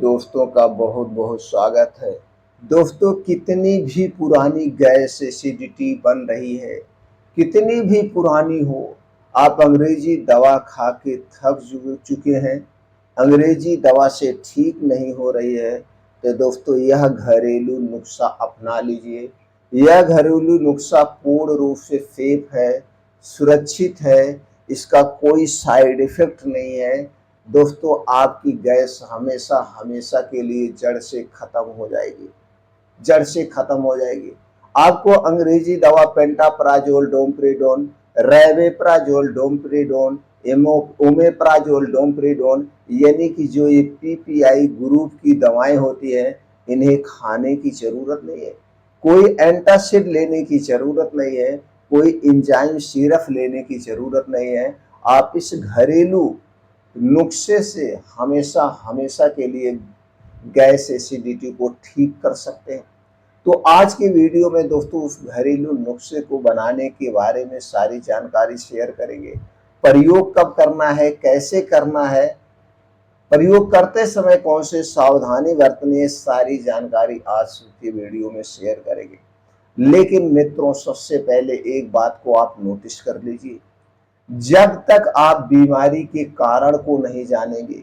दोस्तों का बहुत बहुत स्वागत है। दोस्तों, कितनी भी पुरानी गैस एसिडिटी बन रही है, कितनी भी पुरानी हो, आप अंग्रेजी दवा खा के थक चुके हैं, अंग्रेजी दवा से ठीक नहीं हो रही है, तो दोस्तों यह घरेलू नुस्खा अपना लीजिए। यह घरेलू नुस्खा पूर्ण रूप से सेफ है, सुरक्षित है, इसका कोई साइड इफ़ेक्ट नहीं है। दोस्तों, आपकी गैस हमेशा हमेशा के लिए जड़ से खत्म हो जाएगी, जड़ से खत्म हो जाएगी। आपको अंग्रेजी दवा पेंटाप्राजोल, डोमप्रिडोन, रेवेप्राजोल, डोमप्रिडोन, ओमेप्राजोल, डोमप्रिडोन यानी कि जो ये पीपीआई ग्रुप की दवाएं होती हैं, इन्हें खाने की जरूरत नहीं है। कोई एंटासिड लेने की जरूरत नहीं है, कोई एंजाइम सिरप लेने की जरूरत नहीं है। आप इस घरेलू नुस्खे से हमेशा हमेशा के लिए गैस एसिडिटी को ठीक कर सकते हैं। तो आज के वीडियो में दोस्तों उस घरेलू नुस्खे को बनाने के बारे में सारी जानकारी शेयर करेंगे। प्रयोग कब करना है, कैसे करना है, प्रयोग करते समय कौन से सावधानी बरतनी है, सारी जानकारी आज के वीडियो में शेयर करेंगे। लेकिन मित्रों, सबसे पहले एक बात को आप नोटिस कर लीजिए, जब तक आप बीमारी के कारण को नहीं जानेंगे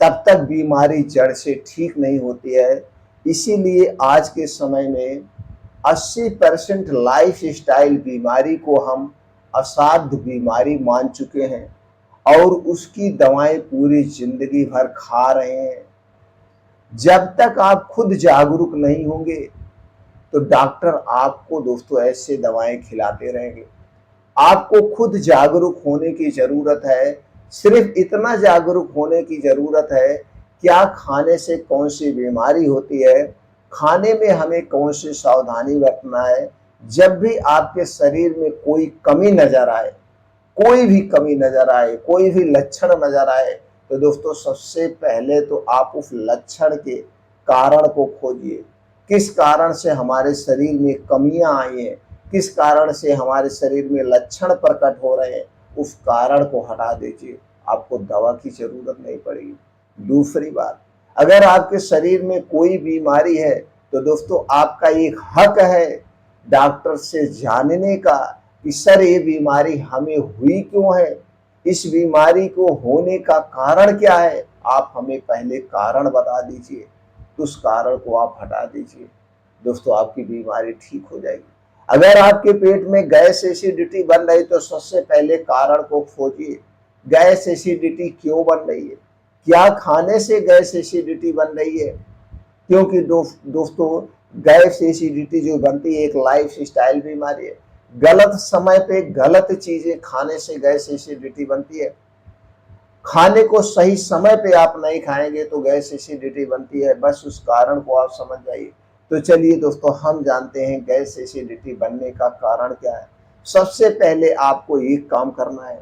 तब तक बीमारी जड़ से ठीक नहीं होती है। इसीलिए आज के समय में 80% लाइफ स्टाइल बीमारी को हम असाध्य बीमारी मान चुके हैं और उसकी दवाएं पूरी जिंदगी भर खा रहे हैं। जब तक आप खुद जागरूक नहीं होंगे तो डॉक्टर आपको दोस्तों ऐसे दवाएं खिलाते रहेंगे। आपको खुद जागरूक होने की जरूरत है। सिर्फ इतना जागरूक होने की जरूरत है, क्या खाने से कौन सी बीमारी होती है, खाने में हमें कौन सी सावधानी बरतना है। जब भी आपके शरीर में कोई कमी नजर आए, कोई भी कमी नजर आए, कोई भी लक्षण नजर आए, तो दोस्तों सबसे पहले तो आप उस लक्षण के कारण को खोजिए। किस कारण से हमारे शरीर में कमियां आई हैं, किस कारण से हमारे शरीर में लक्षण प्रकट हो रहे हैं, उस कारण को हटा दीजिए, आपको दवा की जरूरत नहीं पड़ेगी। दूसरी बात, अगर आपके शरीर में कोई बीमारी है तो दोस्तों आपका एक हक है डॉक्टर से जानने का कि सर ये बीमारी हमें हुई क्यों है, इस बीमारी को होने का कारण क्या है। आप हमें पहले कारण बता दीजिए, उस कारण को आप हटा दीजिए, दोस्तों आपकी बीमारी ठीक हो जाएगी। अगर आपके पेट में गैस एसिडिटी बन रही तो सबसे पहले कारण को खोजिए। गैस एसिडिटी क्यों बन रही है, क्या खाने से गैस एसिडिटी बन रही है। क्योंकि दोस्तों गैस एसिडिटी जो बनती है एक लाइफ स्टाइल बीमारी है। गलत समय पे गलत चीजें खाने से गैस एसिडिटी बनती है। खाने को सही समय पे आप नहीं खाएंगे तो गैस एसिडिटी बनती है। बस उस कारण को आप समझ जाइए। तो चलिए दोस्तों, हम जानते हैं गैस एसिडिटी बनने का कारण क्या है। सबसे पहले आपको एक काम करना है,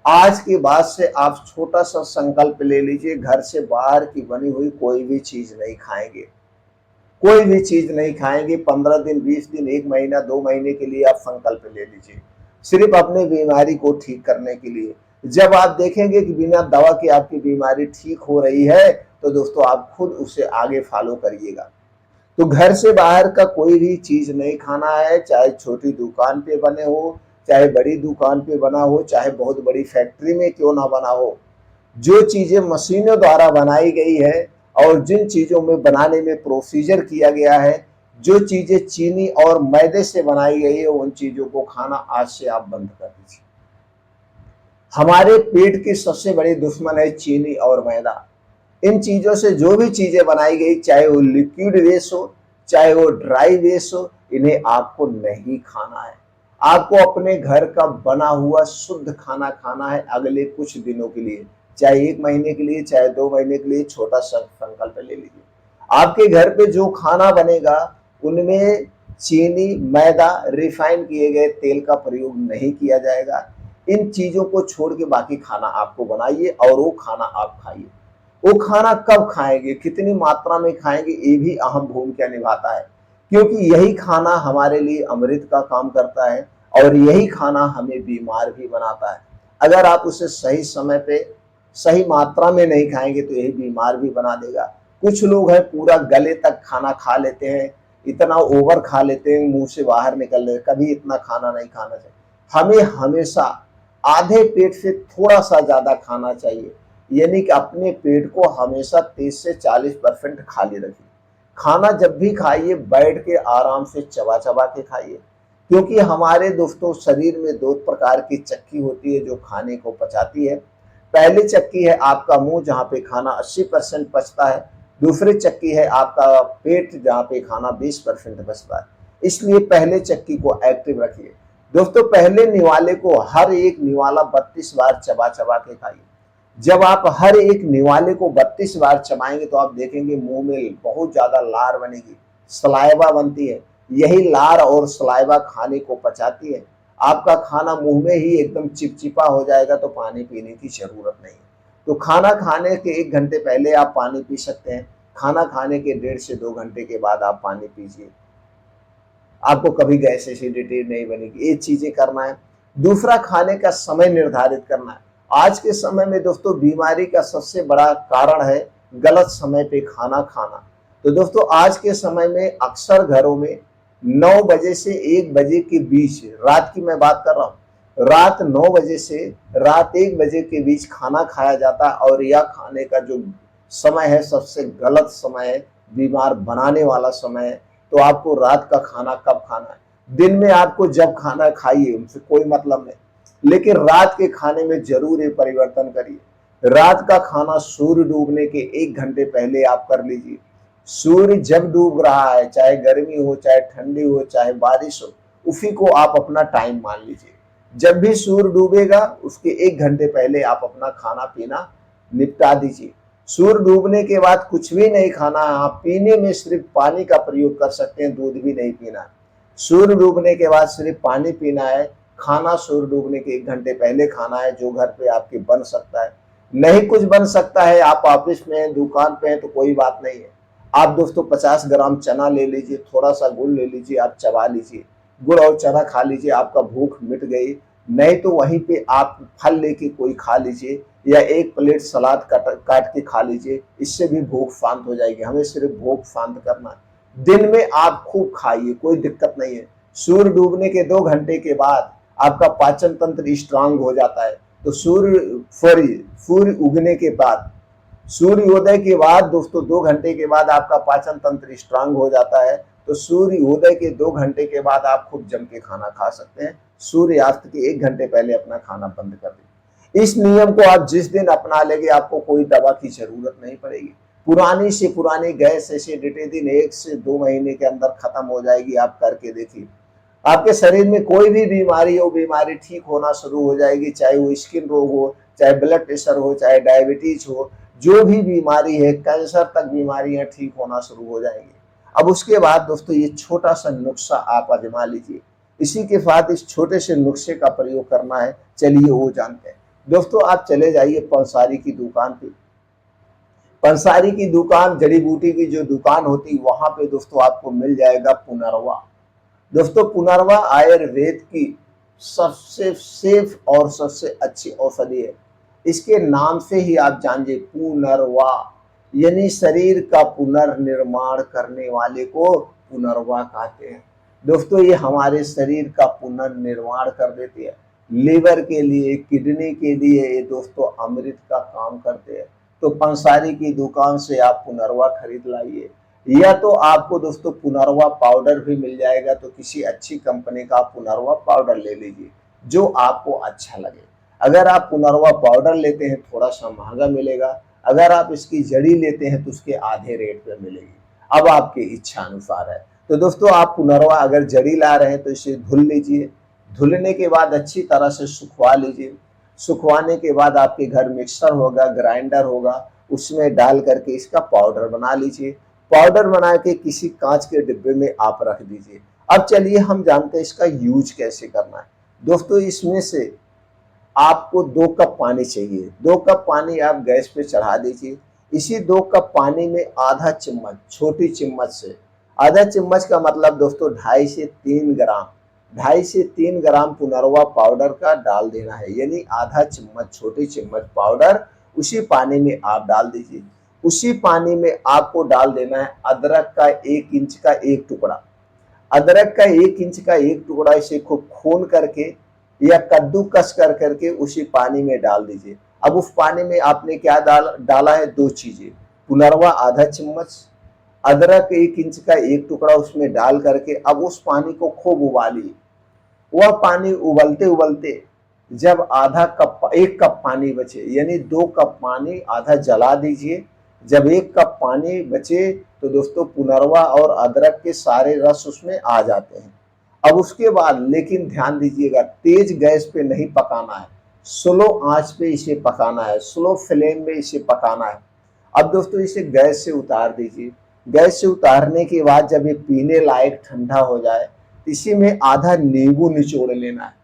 आज के बाद से आप छोटा सा संकल्प ले लीजिए, घर से बाहर की बनी हुई कोई भी चीज नहीं खाएंगे, कोई भी चीज नहीं खाएंगे। 15 दिन, 20 दिन, 1 महीना, 2 महीने के लिए आप संकल्प ले लीजिए, सिर्फ अपने बीमारी को ठीक करने के लिए। जब आप देखेंगे कि बिना दवा के आपकी बीमारी ठीक हो रही है तो दोस्तों आप खुद उसे आगे फॉलो करिएगा। तो घर से बाहर का कोई भी चीज नहीं खाना है, चाहे छोटी दुकान पे बने हो, चाहे बड़ी दुकान पे बना हो, चाहे बहुत बड़ी फैक्ट्री में क्यों ना बना हो। जो चीजें मशीनों द्वारा बनाई गई है और जिन चीजों में बनाने में प्रोसीजर किया गया है, जो चीजें चीनी और मैदे से बनाई गई है, उन चीजों को खाना आज से आप बंद कर दीजिए। हमारे पेट के सबसे बड़े दुश्मन है चीनी और मैदा। इन चीजों से जो भी चीजें बनाई गई, चाहे वो लिक्विड वेस्ट हो, चाहे वो ड्राई वेस्ट हो, इन्हें आपको नहीं खाना है। आपको अपने घर का बना हुआ शुद्ध खाना खाना है अगले कुछ दिनों के लिए, चाहे 1 महीने के लिए, चाहे 2 महीने के लिए। छोटा सा संकल्प ले लीजिए। आपके घर पे जो खाना बनेगा उनमें चीनी, मैदा, रिफाइन किए गए तेल का प्रयोग नहीं किया जाएगा। इन चीजों को छोड़ के बाकी खाना आपको बनाइए और वो खाना आप खाइए। वो खाना कब खाएंगे, कितनी मात्रा में खाएंगे, ये भी अहम भूमिका निभाता है, क्योंकि यही खाना हमारे लिए अमृत का काम करता है और यही खाना हमें बीमार भी बनाता है। अगर आप उसे सही समय पे सही मात्रा में नहीं खाएंगे तो यही बीमार भी बना देगा। कुछ लोग हैं पूरा गले तक खाना खा लेते हैं, इतना ओवर खा लेते हैं मुंह से बाहर निकल रहे, कभी इतना खाना नहीं खाना चाहिए। हमें हमेशा आधे पेट से थोड़ा सा ज्यादा खाना चाहिए, यानी कि अपने पेट को हमेशा 30 से 40% खाली रखिए। खाना जब भी खाइए बैठ के आराम से चबा चबा के खाइए, क्योंकि हमारे दोस्तों शरीर में दो प्रकार की चक्की होती है जो खाने को पचाती है। पहली चक्की है आपका मुंह जहाँ पे खाना 80% पचता है, दूसरी चक्की है आपका पेट जहाँ पे खाना 20% बचता है। इसलिए पहले चक्की को एक्टिव रखिए। दोस्तों पहले निवाले को हर एक निवाला 32 बार चबा चबा के खाइए। जब आप हर एक निवाले को 32 बार चबाएंगे तो आप देखेंगे मुंह में बहुत ज्यादा लार बनेगी, सलाइवा बनती है। यही लार और सलाइवा खाने को पचाती है। आपका खाना मुंह में ही एकदम चिपचिपा हो जाएगा, तो पानी पीने की जरूरत नहीं है। तो खाना खाने के 1 घंटे पहले आप पानी पी सकते हैं, खाना खाने के 1.5 से 2 घंटे के बाद आप पानी पीजिए, आपको कभी गैस एसिडिटी नहीं बनेगी। ये चीजें करना है। दूसरा, खाने का समय निर्धारित करना है। आज के समय में दोस्तों बीमारी का सबसे बड़ा कारण है गलत समय पे खाना खाना। तो दोस्तों आज के समय में अक्सर घरों में 9 बजे से 1 बजे के बीच, रात की मैं बात कर रहा हूँ, रात 9 बजे से रात 1 बजे के बीच खाना खाया जाता है। और यह खाने का जो समय है सबसे गलत समय है, बीमार बनाने वाला समय है। तो आपको रात का खाना कब खाना है? दिन में आपको जब खाना खाइए, उनसे कोई मतलब नहीं, लेकिन रात के खाने में जरूर ये परिवर्तन करिए। रात का खाना सूर्य डूबने के 1 घंटे पहले आप कर लीजिए। सूर्य जब डूब रहा है, चाहे गर्मी हो, चाहे ठंडी हो, चाहे बारिश हो, उसी को आप अपना टाइम मान लीजिए। जब भी सूर्य डूबेगा उसके 1 घंटे पहले आप अपना खाना पीना निपटा दीजिए। सूर्य डूबने के बाद कुछ भी नहीं खाना है। आप पीने में सिर्फ पानी का प्रयोग कर सकते हैं, दूध भी नहीं पीना है। सूर्य डूबने के बाद सिर्फ पानी पीना है। खाना सूर्य डूबने के 1 घंटे पहले खाना है, जो घर पे आपके बन सकता है। नहीं कुछ बन सकता है, आप ऑफिस में हैं, दुकान पे हैं, तो कोई बात नहीं है। आप दोस्तों 50 ग्राम चना ले लीजिए, थोड़ा सा गुड़ ले लीजिए, आप चबा लीजिए, गुड़ और चना खा लीजिए, आपका भूख मिट गई। नहीं तो वहीं पे आप फल लेके कोई खा लीजिए, या 1 प्लेट सलाद काट के खा लीजिए, इससे भी भूख शांत हो जाएगी। हमें सिर्फ भूख शांत करना है। दिन में आप खूब खाइए, कोई दिक्कत नहीं है। सूर्य डूबने के 2 घंटे के बाद आपका पाचन तंत्र स्ट्रांग हो जाता है। तो सूर्य उगने के बाद, सूर्योदय के बाद दोस्तों 2 घंटे के बाद आपका पाचन तंत्र स्ट्रांग हो जाता है। तो सूर्योदय के 2 घंटे के बाद आप खूब जम के खाना खा सकते हैं। सूर्यास्त के 1 घंटे पहले अपना खाना बंद कर दें। इस नियम को आप जिस दिन अपना लेंगे आपको कोई दवा की जरूरत नहीं पड़ेगी। पुरानी से पुरानी गैस एसिडिटी दिन 1 से 2 महीने के अंदर खत्म हो जाएगी। आप करके देखिए, आपके शरीर में कोई भी बीमारी हो, बीमारी ठीक होना शुरू हो जाएगी। चाहे वो स्किन रोग हो, चाहे ब्लड प्रेशर हो, चाहे डायबिटीज हो, जो भी बीमारी है, कैंसर तक बीमारियां ठीक होना शुरू हो जाएंगी। अब उसके बाद दोस्तों ये छोटा सा नुस्खा आप आजमा लीजिए। इसी के साथ इस छोटे से नुस्खे का प्रयोग करना है, चलिए वो जानते हैं। दोस्तों आप चले जाइए पंसारी की दुकान पे। पंसारी की दुकान, जड़ी बूटी की जो दुकान होती, वहां पे दोस्तों आपको मिल जाएगा पुनर्वा। दोस्तों पुनर्वा आयुर्वेद की सबसे सेफ और सबसे अच्छी औषधि है। इसके नाम से ही आप जानिए, पुनर्वा यानी शरीर का पुनर्निर्माण करने वाले को पुनर्वा कहते हैं। दोस्तों ये हमारे शरीर का पुनर्निर्माण कर देती है। लीवर के लिए, किडनी के लिए ये दोस्तों अमृत का काम करते हैं। तो पंसारी की दुकान से आप पुनर्वा खरीद लाइए, या तो आपको दोस्तों पुनर्वा पाउडर भी मिल जाएगा। तो किसी अच्छी कंपनी का पुनर्वा पाउडर ले लीजिए जो आपको अच्छा लगे। अगर आप पुनर्वा पाउडर लेते हैं थोड़ा सा महंगा मिलेगा, अगर आप इसकी जड़ी लेते हैं तो उसके आधे रेट पे मिलेगी। अब आपकी इच्छा अनुसार है। तो दोस्तों आप पुनर्वा अगर जड़ी ला रहे हैं तो इसे धुल लीजिए। धुलने के बाद अच्छी तरह से सुखवा लीजिए। सुखवाने के बाद आपके घर मिक्सर होगा, ग्राइंडर होगा, उसमें डाल करके इसका पाउडर बना लीजिए। पाउडर बना के किसी कांच के डिब्बे में आप रख दीजिए। अब चलिए हम जानते हैं इसका यूज कैसे करना है। दोस्तों इसमें से आपको 2 कप पानी चाहिए। 2 कप पानी आप गैस पे चढ़ा दीजिए। इसी 2 कप पानी में आधा चम्मच, छोटी चम्मच से आधा चम्मच का मतलब दोस्तों 2.5 से 3 ग्राम, 2.5 से 3 ग्राम पुनर्वा पाउडर का डाल देना है। यानी आधा चम्मच, छोटी चम्मच पाउडर उसी पानी में आप डाल दीजिए। उसी पानी में आपको डाल देना है अदरक का 1 इंच का एक टुकड़ा। अदरक का 1 इंच का एक टुकड़ा इसे खूब खून करके या कद्दूकस कर करके उसी पानी में डाल दीजिए। अब उस पानी में आपने क्या डाला है, 2 चीजें। पुनर्वा आधा चम्मच, अदरक 1 इंच का एक टुकड़ा उसमें डाल करके अब उस पानी को खूब उबालिए। वह पानी उबलते उबलते जब आधा कप 1 कप पानी बचे, यानी 2 कप पानी आधा जला दीजिए। जब 1 कप पानी बचे तो दोस्तों पुनर्वा और अदरक के सारे रस उसमें आ जाते हैं। अब उसके बाद लेकिन ध्यान दीजिएगा, तेज गैस पे नहीं पकाना है, स्लो आंच पे इसे पकाना है, स्लो फ्लेम में इसे पकाना है। अब दोस्तों इसे गैस से उतार दीजिए। गैस से उतारने के बाद जब ये पीने लायक ठंडा हो जाए, इसी में आधा नींबू निचोड़ लेना है।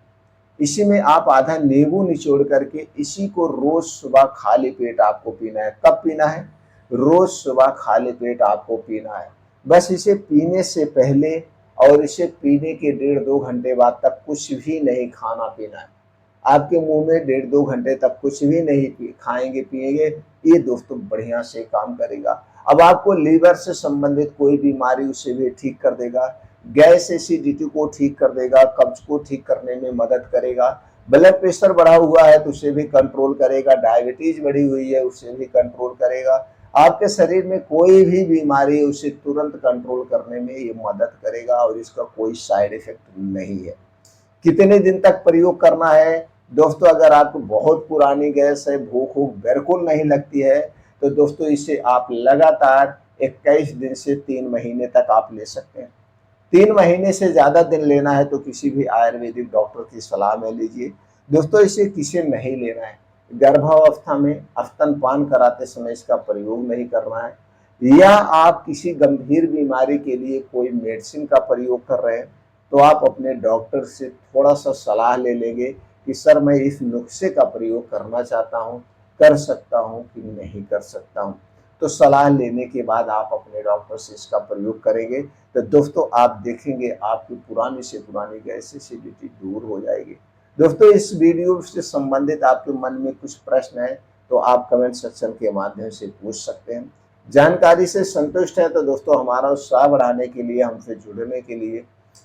इसी में आप आधा नींबू निचोड़ करके इसी को रोज सुबह खाली पेट आपको पीना है। कब पीना है? रोज सुबह खाली पेट आपको पीना है। बस इसे पीने से पहले और इसे पीने के 1.5-2 घंटे बाद तक कुछ भी नहीं खाना पीना है। आपके मुंह में 1.5-2 घंटे तक कुछ भी नहीं खाएंगे पिएंगे, ये दोस्तों बढ़िया से काम करेगा। अब आपको लीवर से संबंधित कोई बीमारी उसे भी ठीक कर देगा, गैस एसिडिटी को ठीक कर देगा, कब्ज को ठीक करने में मदद करेगा, ब्लड प्रेशर बढ़ा हुआ है तो उसे भी कंट्रोल करेगा, डायबिटीज बढ़ी हुई है उसे भी कंट्रोल करेगा। आपके शरीर में कोई भी बीमारी है उसे तुरंत कंट्रोल करने में ये मदद करेगा और इसका कोई साइड इफेक्ट नहीं है। कितने दिन तक प्रयोग करना है दोस्तों? अगर आपको बहुत पुरानी गैस है, भूख बिल्कुल नहीं लगती है, तो दोस्तों इसे आप लगातार 21 दिन से 3 महीने तक आप ले सकते हैं। 3 महीने से ज्यादा दिन लेना है तो किसी भी आयुर्वेदिक डॉक्टर की सलाह में लीजिए। दोस्तों इसे किसे नहीं लेना है? गर्भावस्था में स्तनपान कराते समय इसका प्रयोग नहीं करना है, या आप किसी गंभीर बीमारी के लिए कोई मेडिसिन का प्रयोग कर रहे हैं तो आप अपने डॉक्टर से थोड़ा सा सलाह ले लेंगे कि सर मैं इस नुस्खे का प्रयोग करना चाहता हूँ, कर सकता हूँ कि नहीं कर सकता हूँ। तो सलाह लेने के बाद आप अपने डॉक्टर से इसका प्रयोग करेंगे तो दोस्तों आप देखेंगे आपकी पुरानी से पुरानी गैस एसिडिटी दूर हो जाएगी। दोस्तों इस वीडियो से संबंधित आपके मन में कुछ प्रश्न है तो आप कमेंट सेक्शन के माध्यम से पूछ सकते हैं। जानकारी से संतुष्ट है तो दोस्तों हमारा उत्साह बढ़ाने के लिए, हमसे जुड़ने के लिए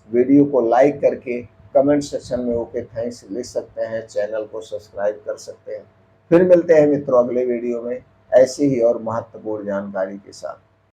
वीडियो को लाइक करके कमेंट सेक्शन में ओके थैंक्स लिख सकते हैं, चैनल को सब्सक्राइब कर सकते हैं। फिर मिलते हैं मित्रों अगले वीडियो में ऐसी ही और महत्वपूर्ण जानकारी के साथ।